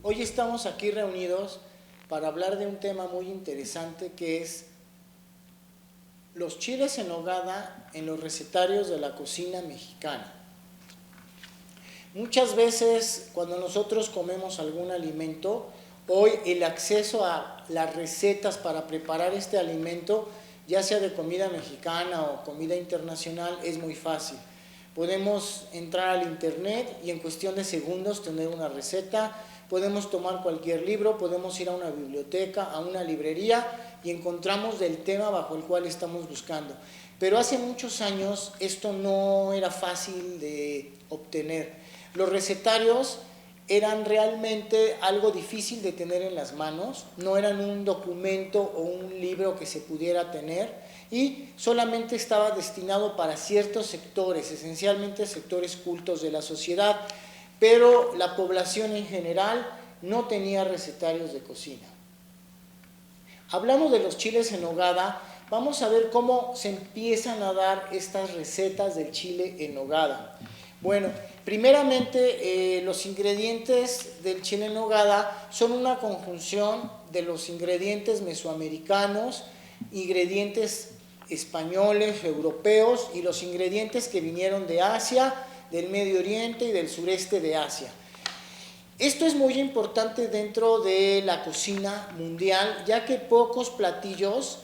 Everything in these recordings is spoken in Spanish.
Hoy estamos aquí reunidos para hablar de un tema muy interesante que es los chiles en nogada en los recetarios de la cocina mexicana. Muchas veces cuando nosotros comemos algún alimento, hoy el acceso a las recetas para preparar este alimento, ya sea de comida mexicana o comida internacional, es muy fácil. Podemos entrar al internet y en cuestión de segundos tener una receta, podemos tomar cualquier libro, podemos ir a una biblioteca, a una librería y encontramos del tema bajo el cual estamos buscando. Pero hace muchos años esto no era fácil de obtener. Los recetarios eran realmente algo difícil de tener en las manos, no eran un documento o un libro que se pudiera tener y solamente estaba destinado para ciertos sectores, esencialmente sectores cultos de la sociedad, pero la población en general no tenía recetarios de cocina. Hablamos de los chiles en nogada, vamos a ver cómo se empiezan a dar estas recetas del chile en nogada. Bueno, primeramente los ingredientes del chile en nogada son una conjunción de los ingredientes mesoamericanos, ingredientes españoles, europeos y los ingredientes que vinieron de Asia, del Medio Oriente y del sureste de Asia. Esto es muy importante dentro de la cocina mundial, ya que pocos platillos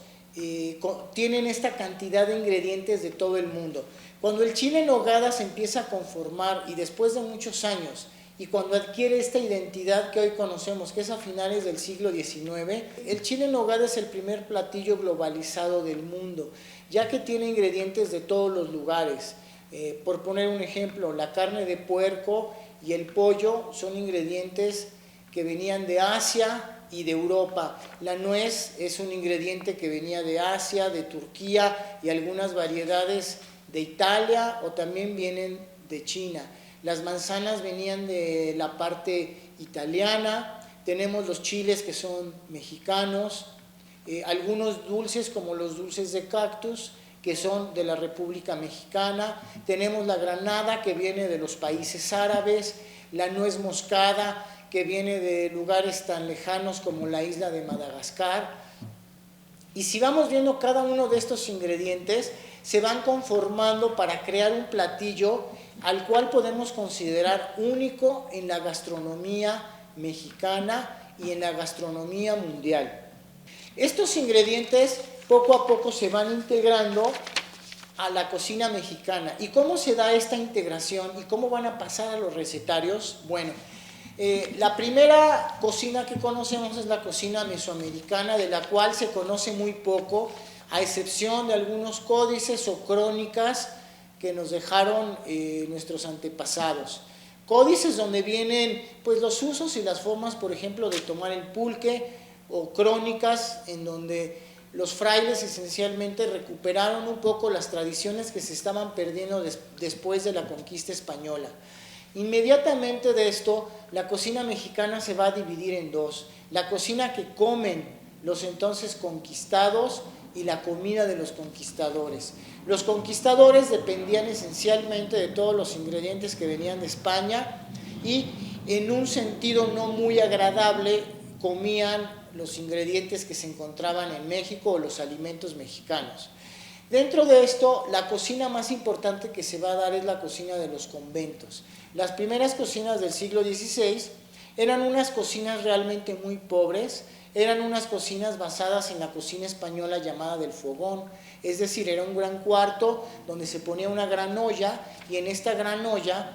tienen esta cantidad de ingredientes de todo el mundo. Cuando el chile en nogada se empieza a conformar y después de muchos años, y cuando adquiere esta identidad que hoy conocemos, que es a finales del siglo XIX, el chile en nogada es el primer platillo globalizado del mundo, ya que tiene ingredientes de todos los lugares. Por poner un ejemplo, la carne de puerco y el pollo son ingredientes que venían de Asia y de Europa. La nuez es un ingrediente que venía de Asia, de Turquía y algunas variedades de Italia o también vienen de China. Las manzanas venían de la parte italiana, tenemos los chiles que son mexicanos, algunos dulces como los dulces de cactus que son de la República Mexicana, tenemos la granada que viene de los países árabes, la nuez moscada que viene de lugares tan lejanos como la isla de Madagascar. Y si vamos viendo cada uno de estos ingredientes, se van conformando para crear un platillo al cual podemos considerar único en la gastronomía mexicana y en la gastronomía mundial. Estos ingredientes poco a poco se van integrando a la cocina mexicana. ¿Y cómo se da esta integración y cómo van a pasar a los recetarios? Bueno, la primera cocina que conocemos es la cocina mesoamericana, de la cual se conoce muy poco, a excepción de algunos códices o crónicas que nos dejaron nuestros antepasados. Códices donde vienen pues, los usos y las formas, por ejemplo, de tomar el pulque, o crónicas en donde los frailes esencialmente recuperaron un poco las tradiciones que se estaban perdiendo después de la conquista española. Inmediatamente de esto, la cocina mexicana se va a dividir en dos: la cocina que comen los entonces conquistados y la comida de los conquistadores. Los conquistadores dependían esencialmente de todos los ingredientes que venían de España y en un sentido no muy agradable comían los ingredientes que se encontraban en México o los alimentos mexicanos. Dentro de esto, la cocina más importante que se va a dar es la cocina de los conventos. Las primeras cocinas del siglo XVI eran unas cocinas realmente muy pobres, eran unas cocinas basadas en la cocina española llamada del fogón, es decir, era un gran cuarto donde se ponía una gran olla y en esta gran olla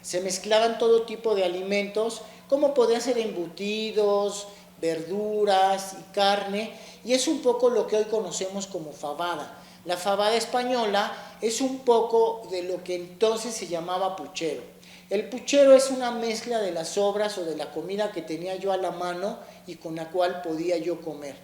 se mezclaban todo tipo de alimentos, como podían ser embutidos, verduras y carne, y es un poco lo que hoy conocemos como fabada. La fabada española es un poco de lo que entonces se llamaba puchero. El puchero es una mezcla de las sobras o de la comida que tenía yo a la mano y con la cual podía yo comer.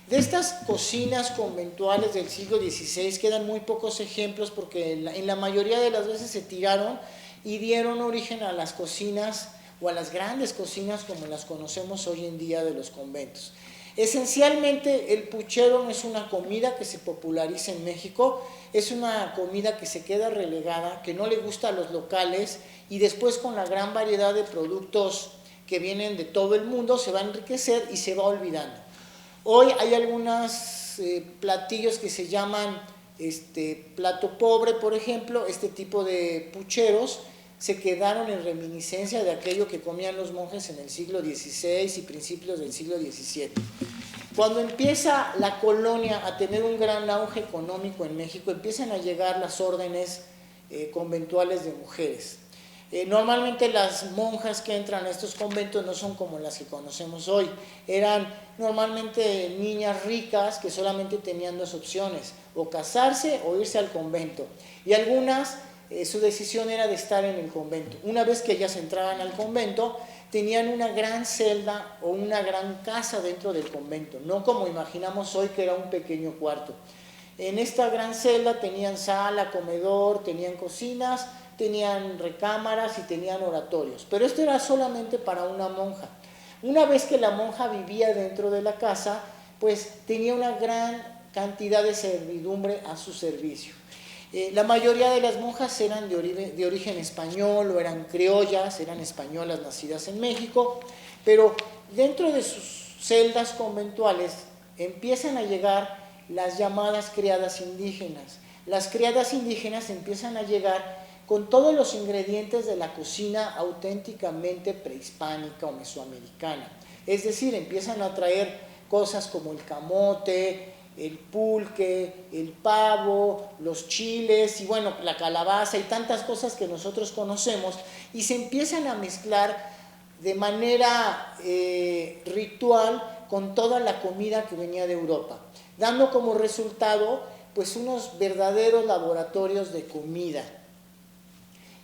De estas cocinas conventuales del siglo XVI quedan muy pocos ejemplos porque en la mayoría de las veces se tiraron y dieron origen a las cocinas o a las grandes cocinas como las conocemos hoy en día de los conventos. Esencialmente el puchero no es una comida que se populariza en México, es una comida que se queda relegada, que no le gusta a los locales y después con la gran variedad de productos que vienen de todo el mundo, se va a enriquecer y se va olvidando. Hoy hay algunos platillos que se llaman plato pobre, por ejemplo. Este tipo de pucheros se quedaron en reminiscencia de aquello que comían los monjes en el siglo XVI y principios del siglo XVII. Cuando empieza la colonia a tener un gran auge económico en México, empiezan a llegar las órdenes conventuales de mujeres. Normalmente las monjas que entran a estos conventos no son como las que conocemos hoy. Eran normalmente niñas ricas que solamente tenían dos opciones, o casarse o irse al convento. Y algunas, su decisión era de estar en el convento. Una vez que ellas entraban al convento, tenían una gran celda o una gran casa dentro del convento, no como imaginamos hoy que era un pequeño cuarto. En esta gran celda tenían sala, comedor, tenían cocinas, tenían recámaras y tenían oratorios, pero esto era solamente para una monja. Una vez que la monja vivía dentro de la casa, pues tenía una gran cantidad de servidumbre a su servicio. La mayoría de las monjas eran de origen español o eran criollas, eran españolas nacidas en México, pero dentro de sus celdas conventuales empiezan a llegar las llamadas criadas indígenas. Las criadas indígenas empiezan a llegar con todos los ingredientes de la cocina auténticamente prehispánica o mesoamericana. Es decir, empiezan a traer cosas como el camote, el pulque, el pavo, los chiles y bueno, la calabaza y tantas cosas que nosotros conocemos, y se empiezan a mezclar de manera ritual con toda la comida que venía de Europa, dando como resultado pues unos verdaderos laboratorios de comida.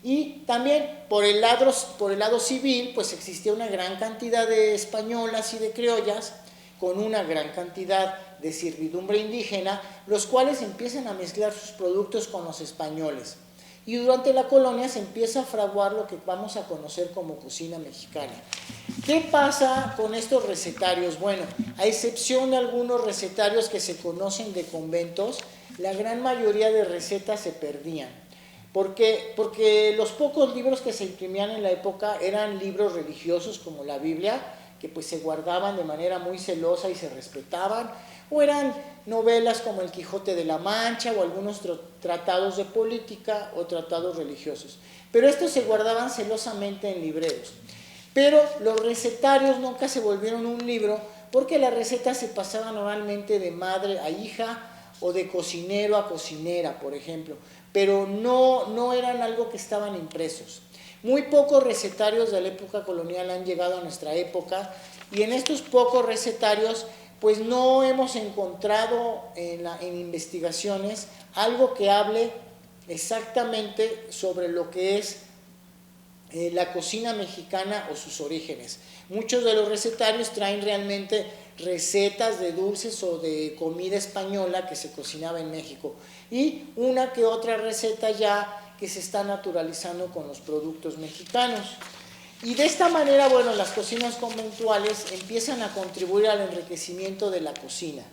Y también por el lado civil pues existía una gran cantidad de españolas y de criollas con una gran cantidad de servidumbre indígena, los cuales empiezan a mezclar sus productos con los españoles. Y durante la colonia se empieza a fraguar lo que vamos a conocer como cocina mexicana. ¿Qué pasa con estos recetarios? Bueno, a excepción de algunos recetarios que se conocen de conventos, la gran mayoría de recetas se perdían. ¿Por qué? Porque los pocos libros que se imprimían en la época eran libros religiosos como la Biblia, que pues se guardaban de manera muy celosa y se respetaban, o eran novelas como El Quijote de la Mancha o algunos tratados de política o tratados religiosos. Pero estos se guardaban celosamente en libreros. Pero los recetarios nunca se volvieron un libro porque las recetas se pasaban oralmente de madre a hija o de cocinero a cocinera, por ejemplo, pero no eran algo que estaban impresos. Muy pocos recetarios de la época colonial han llegado a nuestra época, y en estos pocos recetarios pues no hemos encontrado en investigaciones algo que hable exactamente sobre lo que es la cocina mexicana o sus orígenes. Muchos de los recetarios traen realmente recetas de dulces o de comida española que se cocinaba en México, y una que otra receta ya que se está naturalizando con los productos mexicanos. Y de esta manera, bueno, las cocinas conventuales empiezan a contribuir al enriquecimiento de la cocina.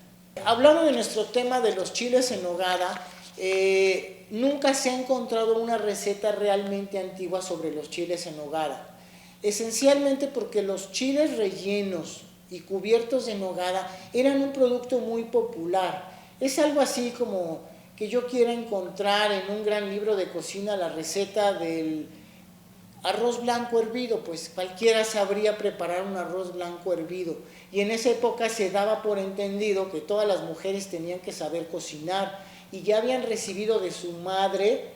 Hablando de nuestro tema de los chiles en nogada, nunca se ha encontrado una receta realmente antigua sobre los chiles en nogada, esencialmente porque los chiles rellenos y cubiertos de nogada eran un producto muy popular. Es algo así como que yo quiera encontrar en un gran libro de cocina la receta del arroz blanco hervido, pues cualquiera sabría preparar un arroz blanco hervido, y en esa época se daba por entendido que todas las mujeres tenían que saber cocinar y ya habían recibido de su madre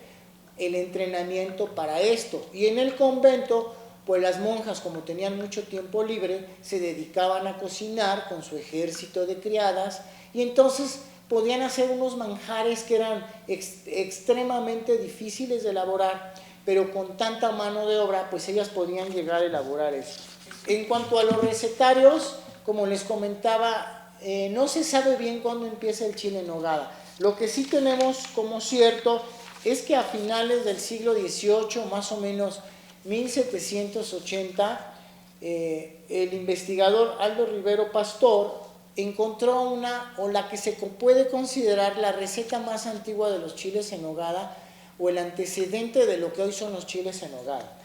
el entrenamiento para esto. Y en el convento, pues las monjas, como tenían mucho tiempo libre, se dedicaban a cocinar con su ejército de criadas, y entonces podían hacer unos manjares que eran extremadamente difíciles de elaborar, pero con tanta mano de obra, pues ellas podían llegar a elaborar eso. En cuanto a los recetarios, como les comentaba, no se sabe bien cuándo empieza el chile en nogada. Lo que sí tenemos como cierto es que a finales del siglo XVIII, más o menos 1780, el investigador Aldo Rivero Pastor encontró una, o la que se puede considerar la receta más antigua de los chiles en nogada, o el antecedente de lo que hoy son los chiles en nogada.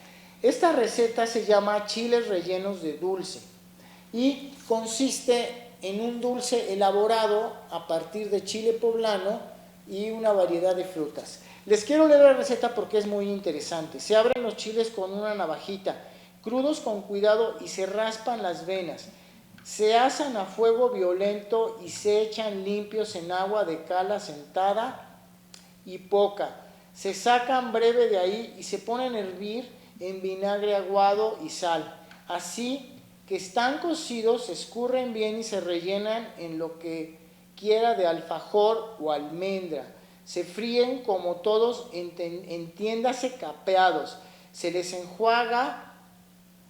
Esta receta se llama chiles rellenos de dulce y consiste en un dulce elaborado a partir de chile poblano y una variedad de frutas. Les quiero leer la receta porque es muy interesante. Se abren los chiles con una navajita, crudos con cuidado, y se raspan las venas. Se asan a fuego violento y se echan limpios en agua de cal asentada y poca. Se sacan breve de ahí y se ponen a hervir en vinagre aguado y sal. Así que están cocidos, se escurren bien y se rellenan en lo que quiera de alfajor o almendra. Se fríen como todos, entiéndase, capeados. Se les enjuaga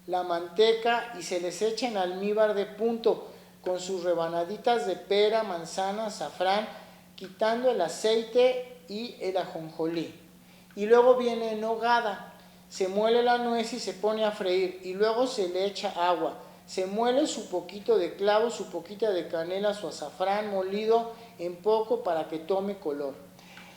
la manteca y se les echa en almíbar de punto con sus rebanaditas de pera, manzana, azafrán, quitando el aceite y el ajonjolí. Y luego viene nogada. Se muele la nuez y se pone a freír y luego se le echa agua. Se muele su poquito de clavo, su poquita de canela, su azafrán molido en poco para que tome color.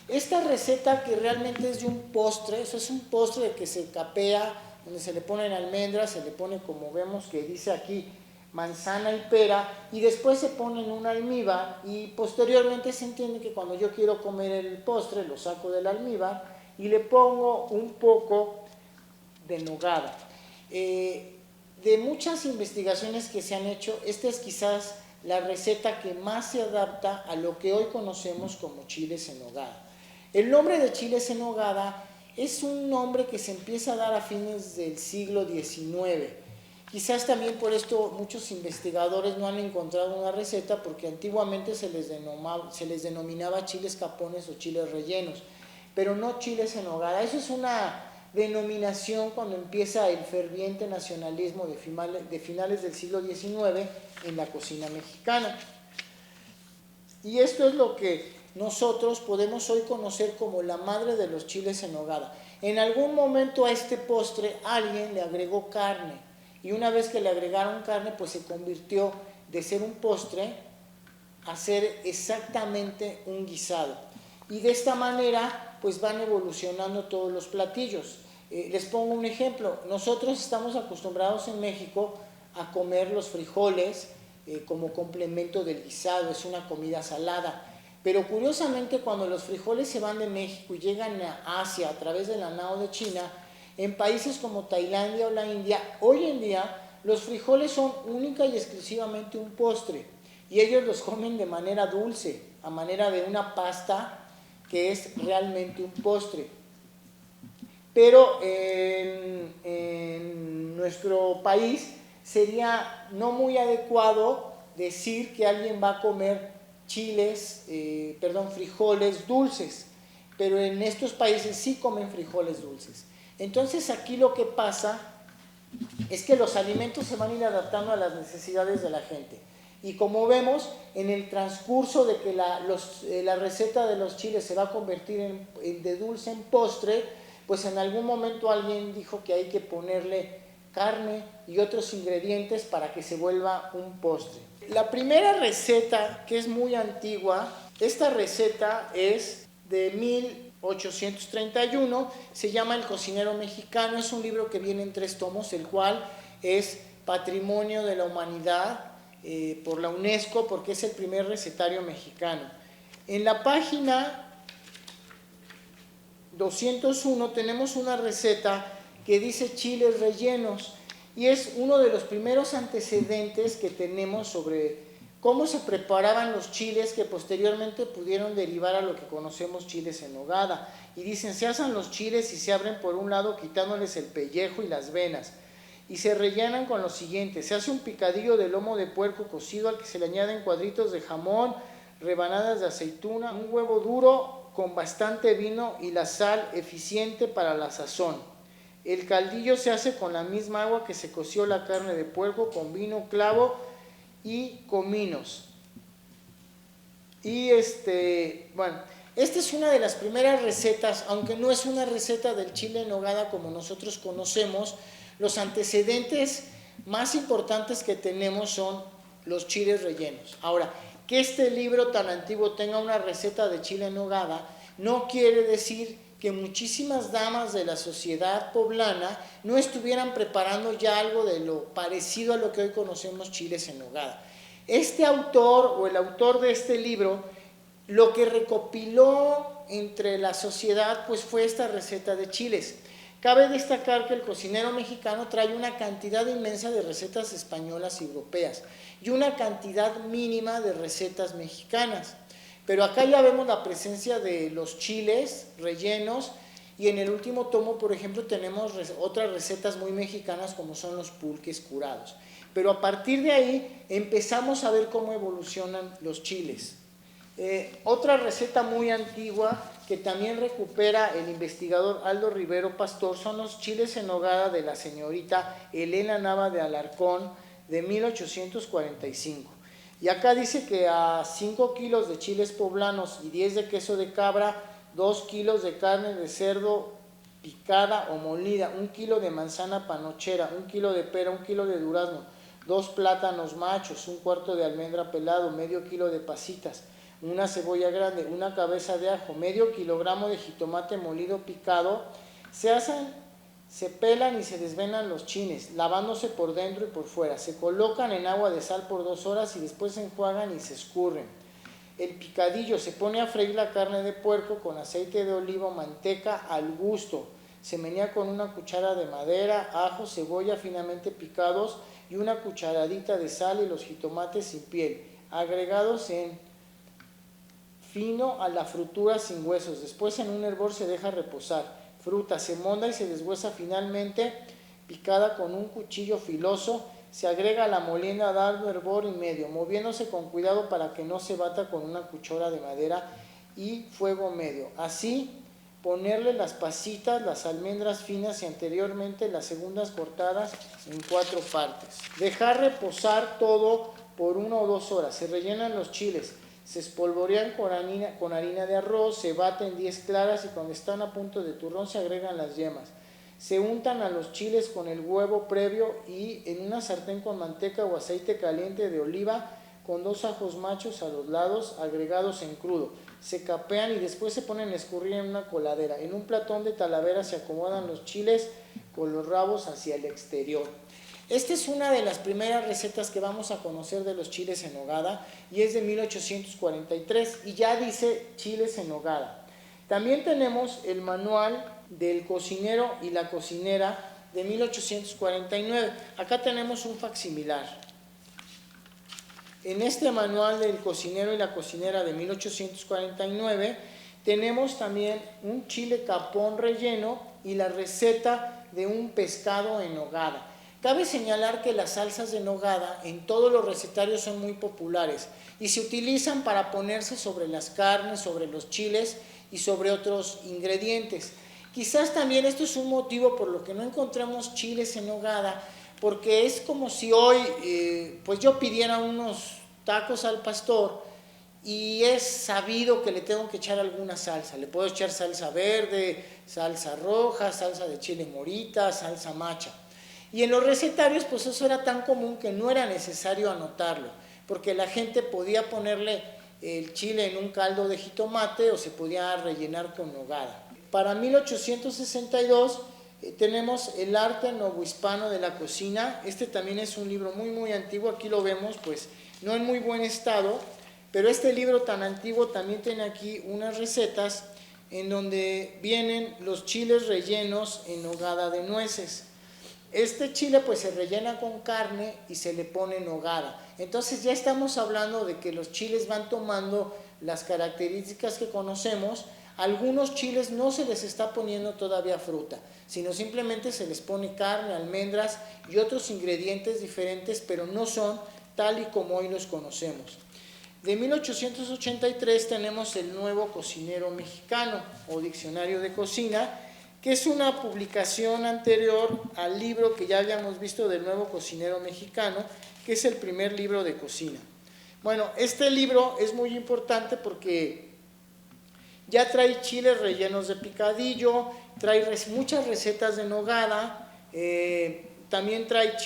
Esta receta, que realmente es de un postre, eso es un postre que se capea, donde se le ponen almendras, se le pone, como vemos que dice aquí, manzana y pera, y después se pone en un almíbar, y posteriormente se entiende que cuando yo quiero comer el postre, lo saco del almíbar y le pongo un poco de nogada. De muchas investigaciones que se han hecho, esta es quizás la receta que más se adapta a lo que hoy conocemos como chiles en nogada. El nombre de chiles en nogada es un nombre que se empieza a dar a fines del siglo XIX. Quizás también por esto muchos investigadores no han encontrado una receta, porque antiguamente se les denominaba chiles capones o chiles rellenos, pero no chiles en nogada. Eso es una denominación cuando empieza el ferviente nacionalismo de finales del siglo XIX en la cocina mexicana. Y esto es lo que nosotros podemos hoy conocer como la madre de los chiles en nogada. En algún momento a este postre alguien le agregó carne, y una vez que le agregaron carne, pues se convirtió de ser un postre a ser exactamente un guisado. Y de esta manera pues van evolucionando todos los platillos. Les pongo un ejemplo. Nosotros estamos acostumbrados en México a comer los frijoles como complemento del guisado, es una comida salada. Pero curiosamente, cuando los frijoles se van de México y llegan a Asia a través de la nao de China, en países como Tailandia o la India, hoy en día los frijoles son única y exclusivamente un postre, y ellos los comen de manera dulce, a manera de una pasta que es realmente un postre. Pero en nuestro país sería no muy adecuado decir que alguien va a comer frijoles dulces, pero en estos países sí comen frijoles dulces. Entonces aquí lo que pasa es que los alimentos se van a ir adaptando a las necesidades de la gente. Y como vemos, en el transcurso de que la receta de los chiles se va a convertir de dulce en postre, pues en algún momento alguien dijo que hay que ponerle carne y otros ingredientes para que se vuelva un postre. La primera receta, que es muy antigua, esta receta es de 1831, se llama El cocinero mexicano, es un libro que viene en 3 tomos, el cual es Patrimonio de la Humanidad por la UNESCO, porque es el primer recetario mexicano. En la página 201 tenemos una receta que dice chiles rellenos, y es uno de los primeros antecedentes que tenemos sobre cómo se preparaban los chiles, que posteriormente pudieron derivar a lo que conocemos chiles en nogada. Y dicen: se asan los chiles y se abren por un lado quitándoles el pellejo y las venas, y se rellenan con lo siguiente: se hace un picadillo de lomo de puerco cocido al que se le añaden cuadritos de jamón, rebanadas de aceituna, un huevo duro con bastante vino y la sal eficiente para la sazón. El caldillo se hace con la misma agua que se coció la carne de puerco, con vino, clavo y cominos. Y esta es una de las primeras recetas, aunque no es una receta del chile en nogada como nosotros conocemos. Los antecedentes más importantes que tenemos son los chiles rellenos. Ahora, que este libro tan antiguo tenga una receta de chile en nogada no quiere decir que muchísimas damas de la sociedad poblana no estuvieran preparando ya algo de lo parecido a lo que hoy conocemos chiles en nogada. Este autor o el autor de este libro lo que recopiló entre la sociedad pues fue esta receta de chiles. Cabe destacar que el cocinero mexicano trae una cantidad inmensa de recetas españolas y europeas y una cantidad mínima de recetas mexicanas. Pero acá ya vemos la presencia de los chiles rellenos y en el último tomo, por ejemplo, tenemos otras recetas muy mexicanas como son los pulques curados. Pero a partir de ahí empezamos a ver cómo evolucionan los chiles. Otra receta muy antigua que también recupera el investigador Aldo Rivero Pastor son los chiles en nogada de la señorita Elena Nava de Alarcón de 1845. Y acá dice que a 5 kilos de chiles poblanos y 10 de queso de cabra, 2 kilos de carne de cerdo picada o molida, 1 kilo de manzana panochera, 1 kilo de pera, 1 kilo de durazno, 2 plátanos machos, 1/4 de almendra pelado, medio kilo de pasitas, una cebolla grande, una cabeza de ajo, medio kilogramo de jitomate molido picado. Se asan, se pelan y se desvenan los chines, lavándose por dentro y por fuera. Se colocan en agua de sal por 2 horas y después se enjuagan y se escurren. El picadillo, se pone a freír la carne de puerco con aceite de oliva o manteca al gusto. Se menea con una cuchara de madera, ajo, cebolla finamente picados y una cucharadita de sal y los jitomates sin piel, agregados en fino a la frutura sin huesos. Después en un hervor se deja reposar. Fruta se monda y se deshuesa finalmente, picada con un cuchillo filoso. Se agrega la molienda dando hervor y medio, moviéndose con cuidado para que no se bata con una cuchara de madera y fuego medio. Así, ponerle las pasitas, las almendras finas y anteriormente las segundas cortadas en 4 partes. Dejar reposar todo por 1 o 2 horas. Se rellenan los chiles. Se espolvorean con harina de arroz, se baten 10 claras y cuando están a punto de turrón se agregan las yemas. Se untan a los chiles con el huevo previo y en una sartén con manteca o aceite caliente de oliva con 2 ajos machos a los lados agregados en crudo. Se capean y después se ponen a escurrir en una coladera. En un platón de talavera se acomodan los chiles con los rabos hacia el exterior. Esta es una de las primeras recetas que vamos a conocer de los chiles en nogada y es de 1843 y ya dice chiles en nogada. También tenemos el manual del cocinero y la cocinera de 1849. Acá tenemos un facsimilar. En este manual del cocinero y la cocinera de 1849 tenemos también un chile capón relleno y la receta de un pescado en nogada. Cabe señalar que las salsas de nogada en todos los recetarios son muy populares y se utilizan para ponerse sobre las carnes, sobre los chiles y sobre otros ingredientes. Quizás también esto es un motivo por lo que no encontramos chiles en nogada, porque es como si hoy pues yo pidiera unos tacos al pastor y es sabido que le tengo que echar alguna salsa. Le puedo echar salsa verde, salsa roja, salsa de chile morita, salsa macha. Y en los recetarios pues eso era tan común que no era necesario anotarlo, porque la gente podía ponerle el chile en un caldo de jitomate o se podía rellenar con nogada. Para 1862 tenemos El arte novohispano de la cocina. Este también es un libro muy antiguo, aquí lo vemos pues no en muy buen estado, pero este libro tan antiguo también tiene aquí unas recetas en donde vienen los chiles rellenos en nogada de nueces. Este chile pues se rellena con carne y se le pone nogada. Entonces ya estamos hablando de que los chiles van tomando las características que conocemos. Algunos chiles no se les está poniendo todavía fruta, sino simplemente se les pone carne, almendras y otros ingredientes diferentes, pero no son tal y como hoy los conocemos. De 1883 tenemos el Nuevo Cocinero Mexicano o Diccionario de Cocina, que es una publicación anterior al libro que ya habíamos visto del Nuevo Cocinero Mexicano, que es el primer libro de cocina. Bueno, este libro es muy importante porque ya trae chiles rellenos de picadillo, trae muchas recetas de nogada, también trae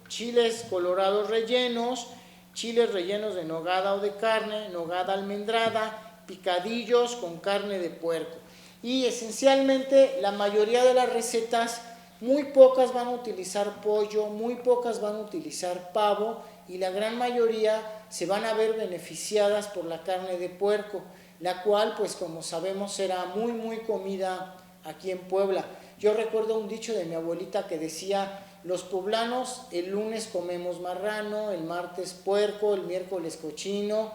chiles colorados rellenos, chiles rellenos de nogada o de carne, nogada almendrada, picadillos con carne de puerco. y esencialmente la mayoría de las recetas, muy pocas van a utilizar pollo, muy pocas van a utilizar pavo y la gran mayoría se van a ver beneficiadas por la carne de puerco, la cual pues como sabemos era muy comida aquí en Puebla. Yo recuerdo un dicho de mi abuelita que decía: los poblanos el lunes comemos marrano, el martes puerco, el miércoles cochino,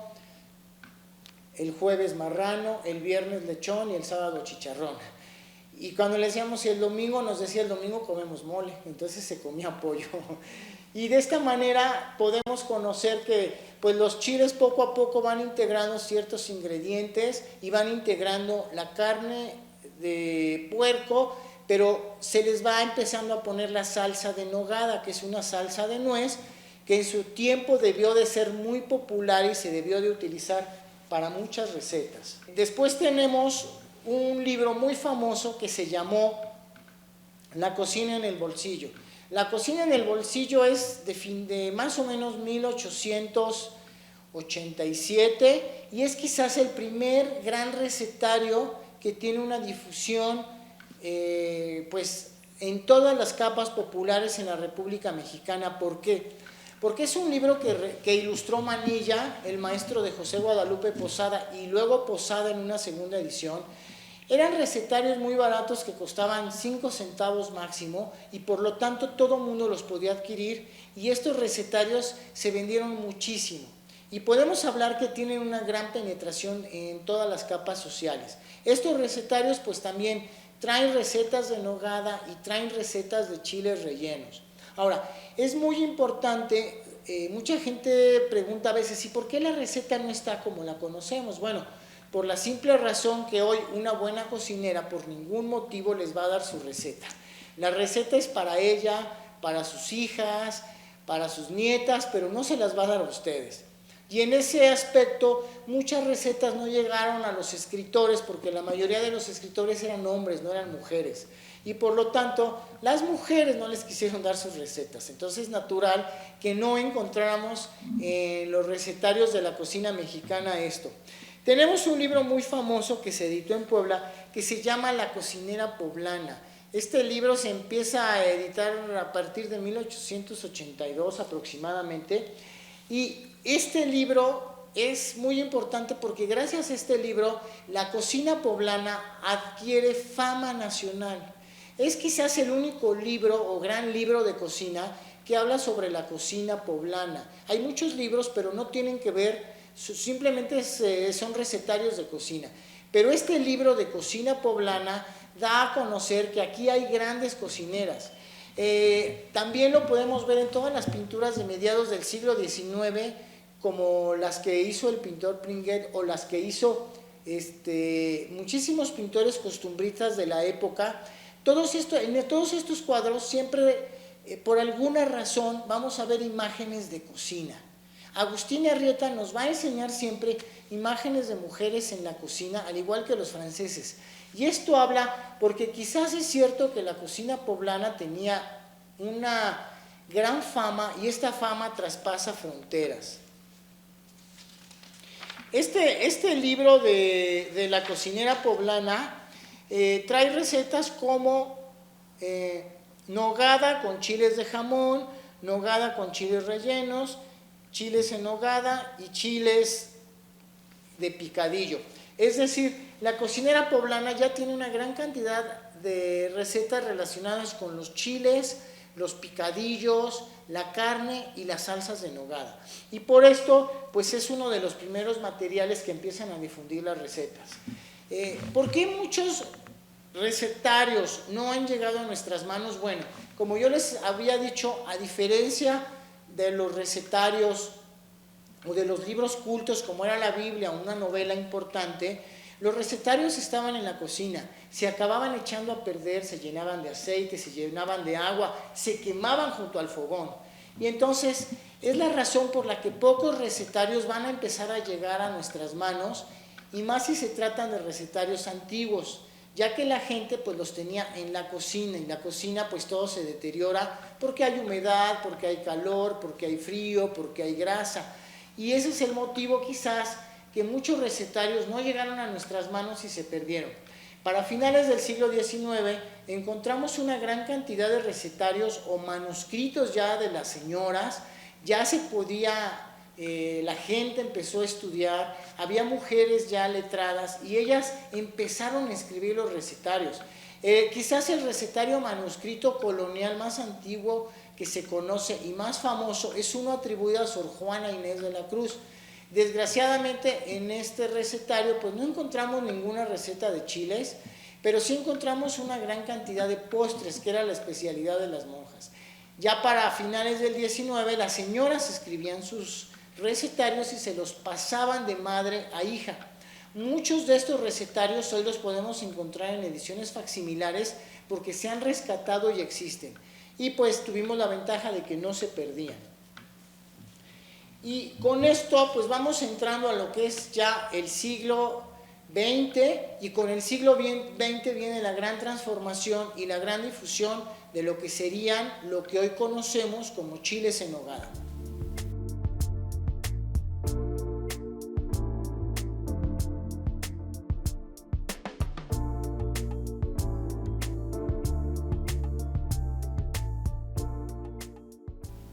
el jueves marrano, el viernes lechón y el sábado chicharrón. Y cuando le decíamos el domingo, nos decía el domingo comemos mole, entonces se comía pollo. Y de esta manera podemos conocer que pues los chiles poco a poco van integrando ciertos ingredientes y van integrando la carne de puerco, pero se les va empezando a poner la salsa de nogada, que es una salsa de nuez que en su tiempo debió de ser muy popular y se debió de utilizar para muchas recetas. Después tenemos un libro muy famoso que se llamó La cocina en el bolsillo. La cocina en el bolsillo es de más o menos 1887 y es quizás el primer gran recetario que tiene una difusión pues en todas las capas populares en la República Mexicana. ¿Por qué? Porque es un libro que ilustró Manilla, el maestro de José Guadalupe Posada, y luego Posada en una segunda edición. Eran recetarios muy baratos que costaban 5 centavos máximo y por lo tanto todo mundo los podía adquirir y estos recetarios se vendieron muchísimo. Y podemos hablar que tienen una gran penetración en todas las capas sociales. Estos recetarios pues también traen recetas de nogada y traen recetas de chiles rellenos. Ahora, es muy importante, mucha gente pregunta a veces, ¿y por qué la receta no está como la conocemos? Bueno, por la simple razón que hoy una buena cocinera por ningún motivo les va a dar su receta. La receta es para ella, para sus hijas, para sus nietas, pero no se las va a dar a ustedes. Y en ese aspecto muchas recetas no llegaron a los escritores porque la mayoría de los escritores eran hombres, no eran mujeres. Y por lo tanto las mujeres no les quisieron dar sus recetas. Entonces es natural que no encontráramos en los recetarios de la cocina mexicana esto. Tenemos un libro muy famoso que se editó en Puebla que se llama La cocinera poblana. Este libro se empieza a editar a partir de 1882 aproximadamente y este libro es muy importante porque gracias a este libro la cocina poblana adquiere fama nacional. Es quizás el único libro o gran libro de cocina que habla sobre la cocina poblana. Hay muchos libros pero no tienen que ver, simplemente son recetarios de cocina. Pero este libro de cocina poblana da a conocer que aquí hay grandes cocineras. También lo podemos ver en todas las pinturas de mediados del siglo XIX, como las que hizo el pintor Pringuet o las que hizo muchísimos pintores costumbristas de la época. En todos estos cuadros siempre, por alguna razón, vamos a ver imágenes de cocina. Agustín Arrieta nos va a enseñar siempre imágenes de mujeres en la cocina, al igual que los franceses. Y esto habla porque quizás es cierto que la cocina poblana tenía una gran fama y esta fama traspasa fronteras. Este libro de la cocinera poblana trae recetas como nogada con chiles de jamón, nogada con chiles rellenos, chiles en nogada y chiles de picadillo. Es decir, la cocinera poblana ya tiene una gran cantidad de recetas relacionadas con los chiles, los picadillos, la carne y las salsas de nogada. Y por esto, pues es uno de los primeros materiales que empiezan a difundir las recetas. ¿Por qué muchos recetarios no han llegado a nuestras manos? Bueno, como yo les había dicho, a diferencia de los recetarios o de los libros cultos como era la Biblia o una novela importante, los recetarios estaban en la cocina, se acababan echando a perder, se llenaban de aceite, se llenaban de agua, se quemaban junto al fogón. Y entonces es la razón por la que pocos recetarios van a empezar a llegar a nuestras manos, y más si se tratan de recetarios antiguos, ya que la gente pues los tenía en la cocina, y la cocina pues todo se deteriora porque hay humedad, porque hay calor, porque hay frío, porque hay grasa. Y ese es el motivo quizás que muchos recetarios no llegaron a nuestras manos y se perdieron. Para finales del siglo XIX encontramos una gran cantidad de recetarios o manuscritos ya de las señoras, ya se podía, la gente empezó a estudiar, había mujeres ya letradas y ellas empezaron a escribir los recetarios. Quizás el recetario manuscrito colonial más antiguo que se conoce y más famoso es uno atribuido a Sor Juana Inés de la Cruz. Desgraciadamente en este recetario pues no encontramos ninguna receta de chiles, pero sí encontramos una gran cantidad de postres, que era la especialidad de las monjas. Ya para finales del 19 las señoras escribían sus recetarios y se los pasaban de madre a hija. Muchos de estos recetarios hoy los podemos encontrar en ediciones facsimilares porque se han rescatado y existen. Y pues tuvimos la ventaja de que no se perdían. Y con esto pues vamos entrando a lo que es ya el siglo XX, y con el siglo XX viene la gran transformación y la gran difusión de lo que serían lo que hoy conocemos como chiles en nogada.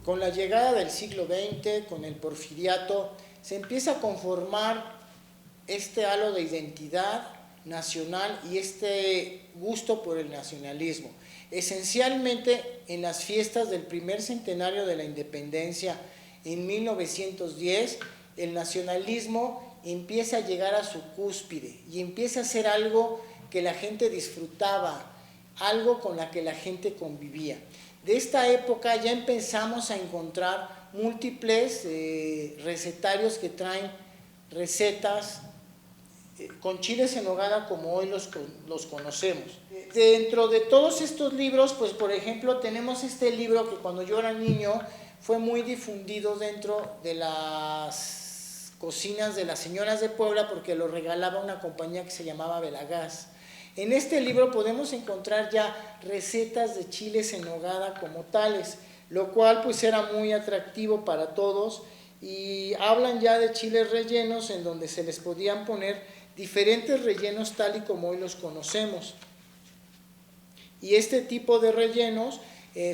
Con la llegada del siglo XX, con el porfiriato, se empieza a conformar este halo de identidad nacional y este gusto por el nacionalismo. Esencialmente en las fiestas del primer centenario de la independencia en 1910, el nacionalismo empieza a llegar a su cúspide y empieza a ser algo que la gente disfrutaba, algo con la que la gente convivía. De esta época ya empezamos a encontrar múltiples recetarios que traen recetas con chiles en nogada como hoy los conocemos. Dentro de todos estos libros, pues por ejemplo tenemos este libro que cuando yo era niño fue muy difundido dentro de las cocinas de las señoras de Puebla porque lo regalaba una compañía que se llamaba Belagás. En este libro podemos encontrar ya recetas de chiles en nogada como tales, lo cual pues era muy atractivo para todos, y hablan ya de chiles rellenos en donde se les podían poner diferentes rellenos tal y como hoy los conocemos. Y este tipo de rellenos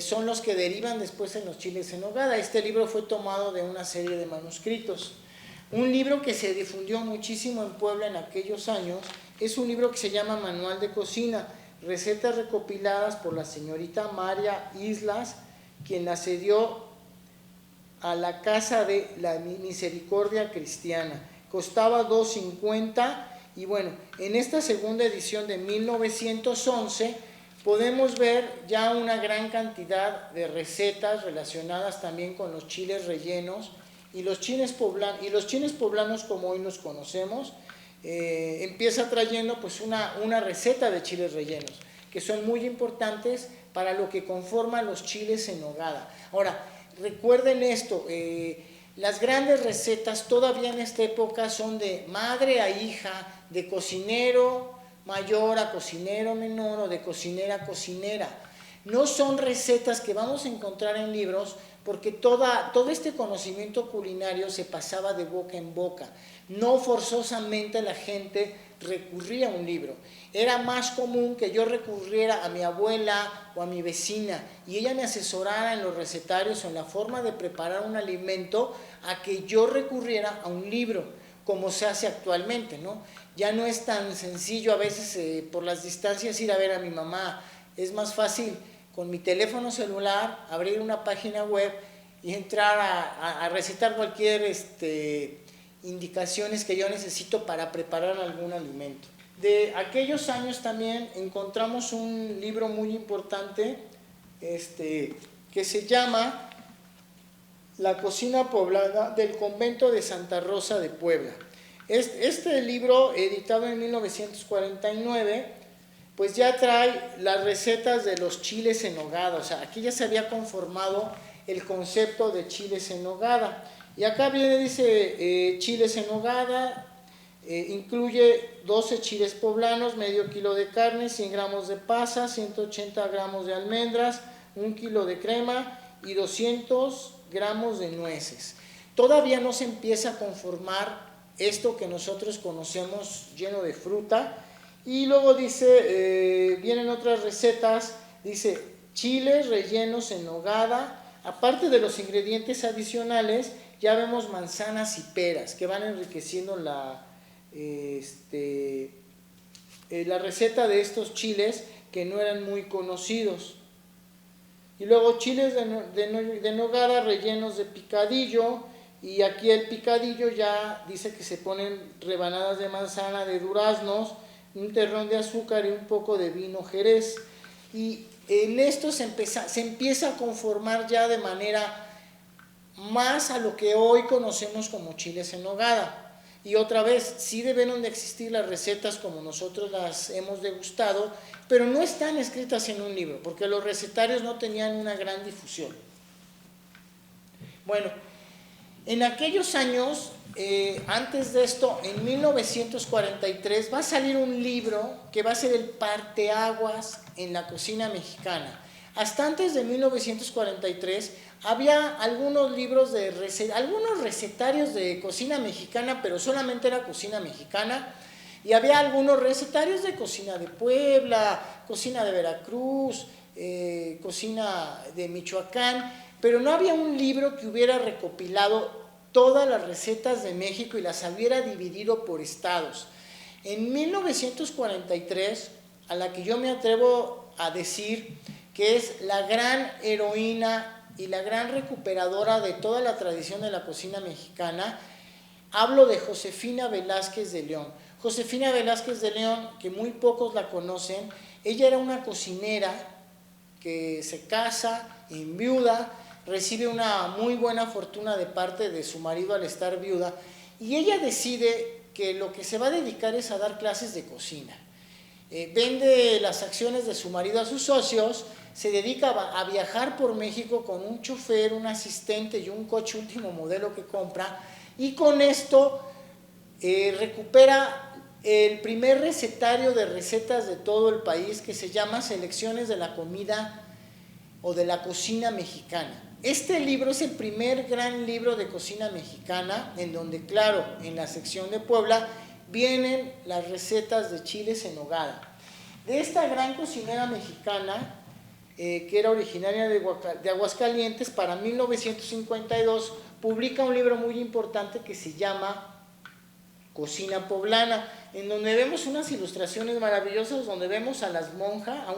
son los que derivan después en los chiles en nogada. Este libro fue tomado de una serie de manuscritos. Un libro que se difundió muchísimo en Puebla en aquellos años es un libro que se llama Manual de Cocina, recetas recopiladas por la señorita María Islas, quien la cedió a la Casa de la Misericordia Cristiana. Costaba $2.50 y bueno, en esta segunda edición de 1911 podemos ver ya una gran cantidad de recetas relacionadas también con los chiles rellenos y los chiles poblanos como hoy los conocemos. Empieza trayendo pues una receta de chiles rellenos que son muy importantes para lo que conforman los chiles en nogada. Ahora, recuerden esto, las grandes recetas todavía en esta época son de madre a hija, de cocinero mayor a cocinero menor o de cocinera a cocinera. No son recetas que vamos a encontrar en libros porque todo este conocimiento culinario se pasaba de boca en boca. No forzosamente la gente recurría a un libro. Era más común que yo recurriera a mi abuela o a mi vecina y ella me asesorara en los recetarios o en la forma de preparar un alimento a que yo recurriera a un libro, como se hace actualmente, ¿no? Ya no es tan sencillo a veces por las distancias ir a ver a mi mamá. Es más fácil con mi teléfono celular abrir una página web y entrar a recetar cualquier indicaciones que yo necesito para preparar algún alimento. De aquellos años también encontramos un libro muy importante que se llama La cocina poblana del convento de Santa Rosa de Puebla. Este libro, editado en 1949, pues ya trae las recetas de los chiles en nogada. O sea, aquí ya se había conformado el concepto de chiles en nogada. Y acá viene, dice, chiles en nogada, incluye 12 chiles poblanos, medio kilo de carne, 100 gramos de pasas, 180 gramos de almendras, 1 kilo de crema y 200 gramos de nueces. Todavía no se empieza a conformar esto que nosotros conocemos lleno de fruta, Y luego dice, vienen otras recetas, dice chiles rellenos en nogada. Aparte de los ingredientes adicionales, ya vemos manzanas y peras que van enriqueciendo la receta de estos chiles que no eran muy conocidos. Y luego chiles de nogada rellenos de picadillo, y aquí el picadillo ya dice que se ponen rebanadas de manzana, de duraznos, un terrón de azúcar y un poco de vino jerez. Y en esto se empieza a conformar ya de manera más a lo que hoy conocemos como chiles en nogada. Y otra vez, sí debieron de existir las recetas como nosotros las hemos degustado, pero no están escritas en un libro, porque los recetarios no tenían una gran difusión. Bueno, en aquellos años, antes de esto, en 1943, va a salir un libro que va a ser el parteaguas en la cocina mexicana. Hasta antes de 1943 había algunos libros algunos recetarios de cocina mexicana, pero solamente era cocina mexicana, y había algunos recetarios de cocina de Puebla, cocina de Veracruz, cocina de Michoacán, pero no había un libro que hubiera recopilado todas las recetas de México y las hubiera dividido por estados. En 1943, a la que yo me atrevo a decir que es la gran heroína y la gran recuperadora de toda la tradición de la cocina mexicana, hablo de Josefina Velázquez de León. Josefina Velázquez de León, que muy pocos la conocen, ella era una cocinera que se casa, enviuda, recibe una muy buena fortuna de parte de su marido al estar viuda, y ella decide que lo que se va a dedicar es a dar clases de cocina. Vende las acciones de su marido a sus socios, se dedica a viajar por México con un chofer, un asistente y un coche último modelo que compra, y con esto recupera el primer recetario de recetas de todo el país, que se llama Selecciones de la Comida o de la Cocina Mexicana. Este libro es el primer gran libro de cocina mexicana, en donde, claro, en la sección de Puebla vienen las recetas de chiles en nogada. De esta gran cocinera mexicana, que era originaria de Aguascalientes, para 1952 publica un libro muy importante que se llama Cocina Poblana, en donde vemos unas ilustraciones maravillosas, donde vemos a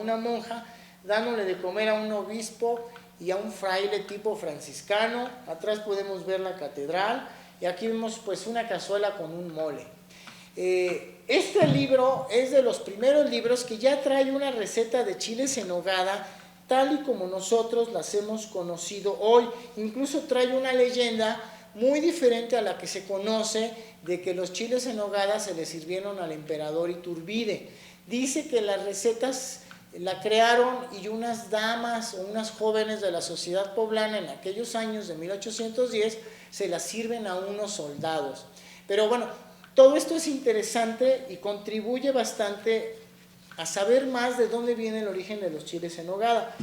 una monja dándole de comer a un obispo y a un fraile tipo franciscano. Atrás podemos ver la catedral, y aquí vemos pues una cazuela con un mole. Este libro es de los primeros libros que ya trae una receta de chiles en nogada tal y como nosotros las hemos conocido hoy. Incluso trae una leyenda muy diferente a la que se conoce, de que los chiles en nogada se le sirvieron al emperador Iturbide. Dice que las recetas la crearon y unas damas o unas jóvenes de la sociedad poblana en aquellos años de 1810 se las sirven a unos soldados. Pero bueno, todo esto es interesante y contribuye bastante a saber más de dónde viene el origen de los chiles en nogada.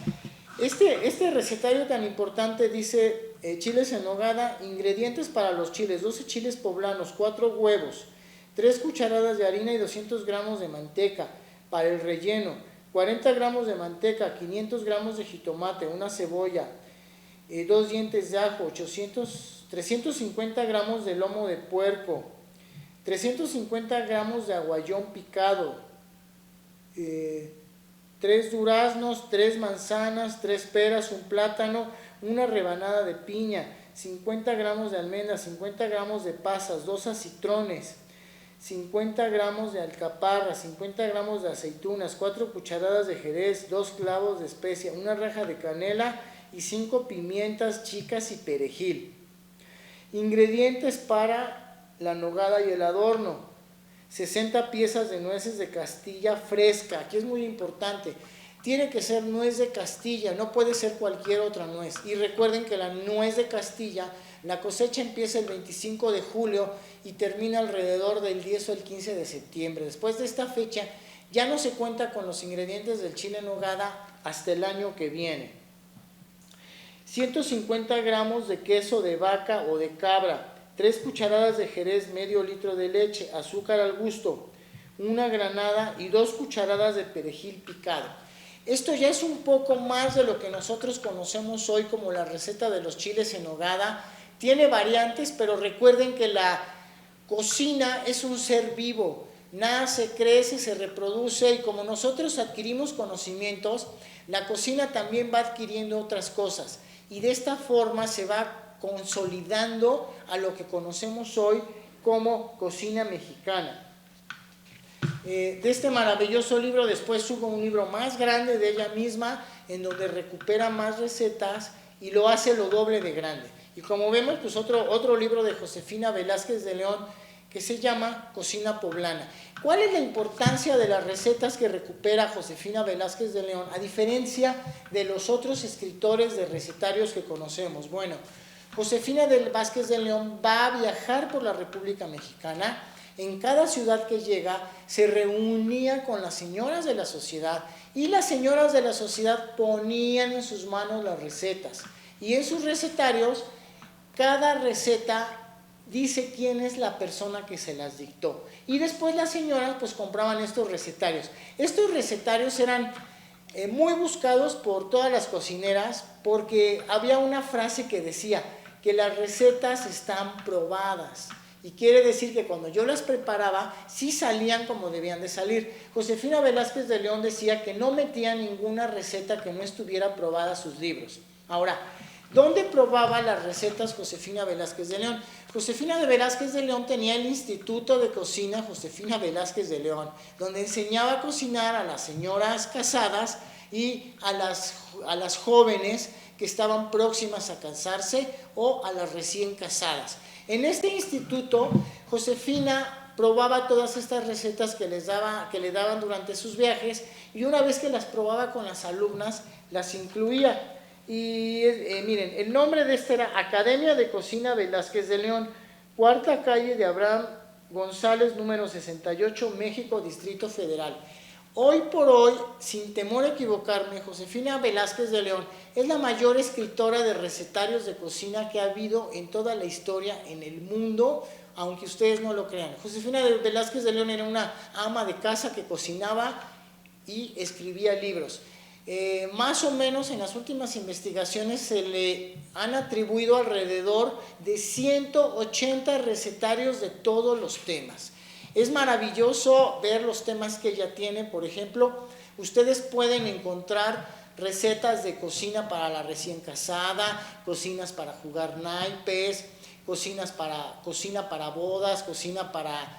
Este recetario tan importante dice, chiles en nogada, ingredientes para los chiles: 12 chiles poblanos, 4 huevos, 3 cucharadas de harina y 200 gramos de manteca. Para el relleno, 40 gramos de manteca, 500 gramos de jitomate, una cebolla, 2 dientes de ajo, 350 gramos de lomo de puerco, 350 gramos de aguayón picado, 3 duraznos, 3 manzanas, 3 peras, un plátano, una rebanada de piña, 50 gramos de almendras, 50 gramos de pasas, 2 acitrones, 50 gramos de alcaparra, 50 gramos de aceitunas, 4 cucharadas de jerez, 2 clavos de especia, una raja de canela y 5 pimientas chicas y perejil. Ingredientes para la nogada y el adorno: 60 piezas de nueces de Castilla fresca. Aquí es muy importante, tiene que ser nuez de Castilla, no puede ser cualquier otra nuez. Y recuerden que la nuez de Castilla, la cosecha empieza el 25 de julio y termina alrededor del 10 o el 15 de septiembre. Después de esta fecha ya no se cuenta con los ingredientes del chile en nogada hasta el año que viene. 150 gramos de queso de vaca o de cabra, 3 cucharadas de jerez, medio litro de leche, azúcar al gusto, una granada y 2 cucharadas de perejil picado. Esto ya es un poco más de lo que nosotros conocemos hoy como la receta de los chiles en nogada. Tiene variantes, pero recuerden que la cocina es un ser vivo, nace, crece, se reproduce, y como nosotros adquirimos conocimientos, la cocina también va adquiriendo otras cosas, y de esta forma se va consolidando a lo que conocemos hoy como cocina mexicana. De este maravilloso libro después hubo un libro más grande de ella misma, en donde recupera más recetas y lo hace lo doble de grande. Y como vemos, pues otro libro de Josefina Velázquez de León, que se llama Cocina Poblana. ¿Cuál es la importancia de las recetas que recupera Josefina Velázquez de León, a diferencia de los otros escritores de recetarios que conocemos? Bueno, Josefina Velázquez de León va a viajar por la República Mexicana. En cada ciudad que llega se reunía con las señoras de la sociedad, y las señoras de la sociedad ponían en sus manos las recetas, y en sus recetarios cada receta dice quién es la persona que se las dictó, y después las señoras pues compraban estos recetarios. Estos recetarios eran muy buscados por todas las cocineras, porque había una frase que decía que las recetas están probadas, y quiere decir que cuando yo las preparaba sí salían como debían de salir. Josefina Velázquez de León decía que no metía ninguna receta que no estuviera probada sus libros. Ahora, ¿dónde probaba las recetas Josefina Velázquez de León? Josefina de Velázquez de León tenía el Instituto de Cocina Josefina Velázquez de León, donde enseñaba a cocinar a las señoras casadas y a las jóvenes que estaban próximas a casarse, o a las recién casadas. En este instituto, Josefina probaba todas estas recetas que le daban durante sus viajes, y una vez que las probaba con las alumnas, las incluía. Y miren, el nombre de esta era Academia de Cocina Velázquez de León, cuarta calle de Abraham González, número 68, México, Distrito Federal. Hoy por hoy, sin temor a equivocarme, Josefina Velázquez de León es la mayor escritora de recetarios de cocina que ha habido en toda la historia en el mundo, aunque ustedes no lo crean. Josefina Velázquez de León era una ama de casa que cocinaba y escribía libros. Más o menos en las últimas investigaciones se le han atribuido alrededor de 180 recetarios de todos los temas. Es maravilloso ver los temas que ella tiene. Por ejemplo, ustedes pueden encontrar recetas de cocina para la recién casada, cocinas para jugar naipes, cocina para bodas, cocina para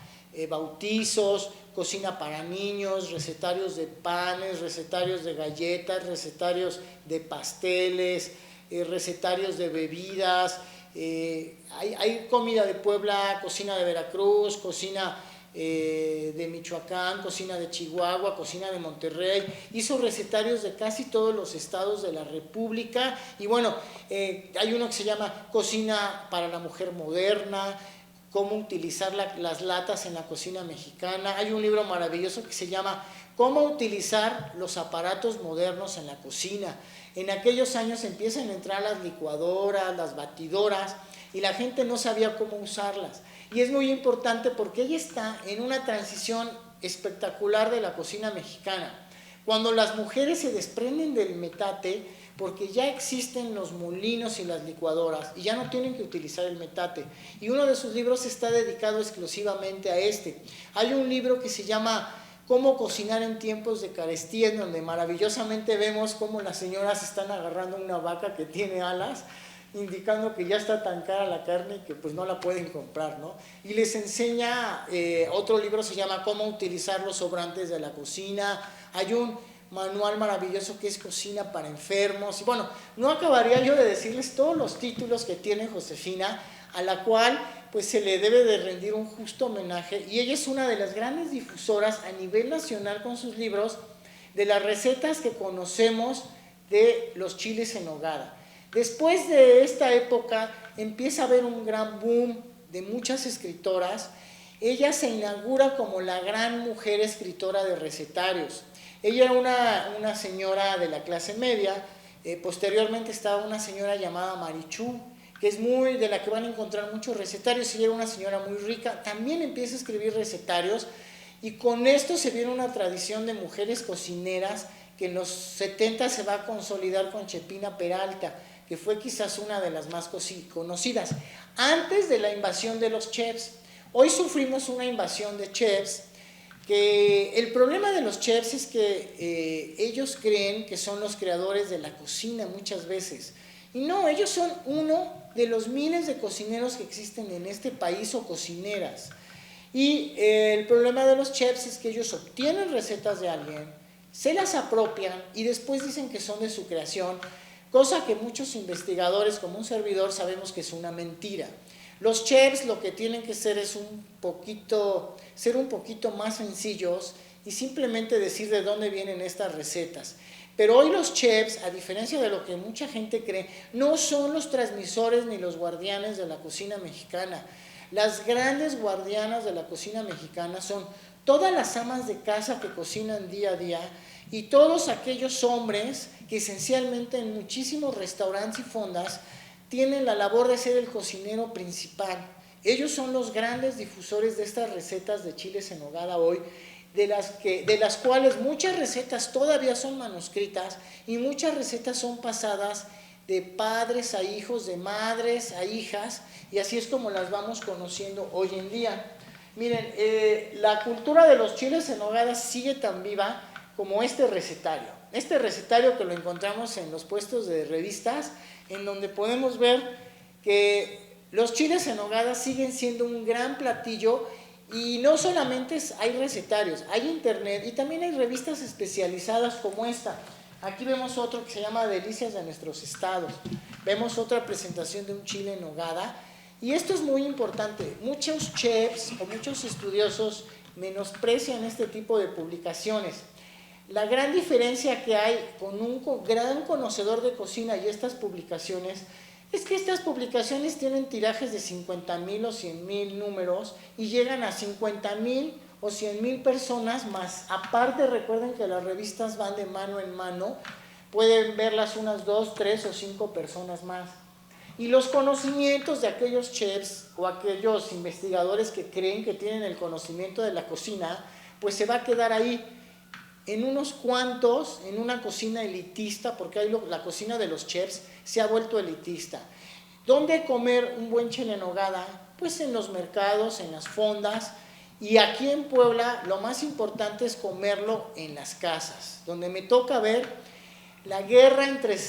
bautizos, cocina para niños, recetarios de panes, recetarios de galletas, recetarios de pasteles, recetarios de bebidas. Hay comida de Puebla, cocina de Veracruz, cocina de Michoacán, cocina de Chihuahua, cocina de Monterrey. Hizo recetarios de casi todos los estados de la República. Y bueno, hay uno que se llama Cocina para la Mujer Moderna, cómo utilizar las latas en la cocina mexicana. Hay un libro maravilloso que se llama Cómo utilizar los aparatos modernos en la cocina. En aquellos años empiezan a entrar las licuadoras, las batidoras, y la gente no sabía cómo usarlas. Y es muy importante porque ella está en una transición espectacular de la cocina mexicana. Cuando las mujeres se desprenden del metate, porque ya existen los molinos y las licuadoras y ya no tienen que utilizar el metate. Y uno de sus libros está dedicado exclusivamente a este. Hay un libro que se llama Cómo cocinar en tiempos de carestía, en donde maravillosamente vemos cómo las señoras están agarrando una vaca que tiene alas, indicando que ya está tan cara la carne que pues no la pueden comprar, ¿no? Y les enseña, otro libro se llama Cómo utilizar los sobrantes de la cocina. Hay un manual maravilloso que es Cocina para enfermos. Y bueno, no acabaría yo de decirles todos los títulos que tiene Josefina, a la cual pues se le debe de rendir un justo homenaje, y ella es una de las grandes difusoras a nivel nacional con sus libros de las recetas que conocemos de los chiles en nogada. Después de esta época empieza a haber un gran boom de muchas escritoras. Ella se inaugura como la gran mujer escritora de recetarios. Ella era una señora de la clase media. Posteriormente estaba una señora llamada Marichú, que es de la que van a encontrar muchos recetarios. Ella era una señora muy rica, también empieza a escribir recetarios, Y con esto se viene una tradición de mujeres cocineras que en los 70 se va a consolidar con Chepina Peralta, que fue quizás una de las más conocidas, antes de la invasión de los chefs. Hoy sufrimos una invasión de chefs, que el problema de los chefs es que ellos creen que son los creadores de la cocina muchas veces. Y no, ellos son uno de los miles de cocineros que existen en este país o cocineras. Y el problema de los chefs es que ellos obtienen recetas de alguien, se las apropian y después dicen que son de su creación, cosa que muchos investigadores, como un servidor, sabemos que es una mentira. Los chefs lo que tienen que ser es ser un poquito más sencillos y simplemente decir de dónde vienen estas recetas. Pero hoy los chefs, a diferencia de lo que mucha gente cree, no son los transmisores ni los guardianes de la cocina mexicana. Las grandes guardianas de la cocina mexicana son todas las amas de casa que cocinan día a día y todos aquellos hombres que esencialmente en muchísimos restaurantes y fondas tienen la labor de ser el cocinero principal. Ellos son los grandes difusores de estas recetas de chiles en nogada hoy, de las cuales muchas recetas todavía son manuscritas y muchas recetas son pasadas de padres a hijos, de madres a hijas, y así es como las vamos conociendo hoy en día. Miren, la cultura de los chiles en nogada sigue tan viva como este recetario. Este recetario que lo encontramos en los puestos de revistas, en donde podemos ver que los chiles en nogada siguen siendo un gran platillo. Y no solamente hay recetarios, hay internet y también hay revistas especializadas como esta. Aquí vemos otro que se llama Delicias de Nuestros Estados. Vemos otra presentación de un chile en nogada. Y esto es muy importante. Muchos chefs o muchos estudiosos menosprecian este tipo de publicaciones. La gran diferencia que hay con un gran conocedor de cocina y estas publicaciones es que estas publicaciones tienen tirajes de 50,000 o 100,000 números y llegan a 50,000 o 100,000 personas más. Aparte, recuerden que las revistas van de mano en mano, pueden verlas unas 2, 3 o 5 personas más. Y los conocimientos de aquellos chefs o aquellos investigadores que creen que tienen el conocimiento de la cocina, pues se va a quedar ahí en unos cuantos, en una cocina elitista, porque ahí la cocina de los chefs se ha vuelto elitista. ¿Dónde comer un buen chile en nogada? Pues en los mercados, en las fondas, y aquí en Puebla lo más importante es comerlo en las casas, donde me toca ver la guerra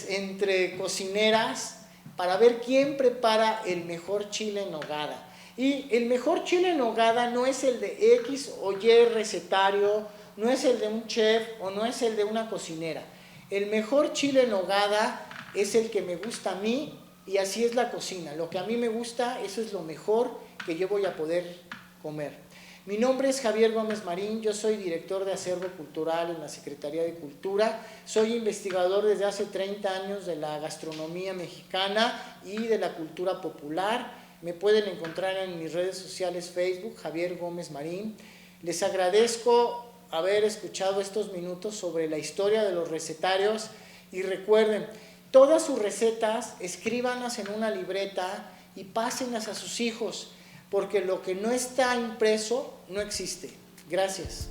entre cocineras para ver quién prepara el mejor chile en nogada. Y el mejor chile en nogada no es el de X o Y recetario, no es el de un chef o no es el de una cocinera. El mejor chile en nogada es el que me gusta a mí y así es la cocina. Lo que a mí me gusta, eso es lo mejor que yo voy a poder comer. Mi nombre es Javier Gómez Marín, yo soy director de acervo cultural en la Secretaría de Cultura, soy investigador desde hace 30 años de la gastronomía mexicana y de la cultura popular. Me pueden encontrar en mis redes sociales Facebook, Javier Gómez Marín. Les agradezco haber escuchado estos minutos sobre la historia de los recetarios y recuerden, todas sus recetas escríbanlas en una libreta y pásenlas a sus hijos, porque lo que no está impreso no existe. Gracias.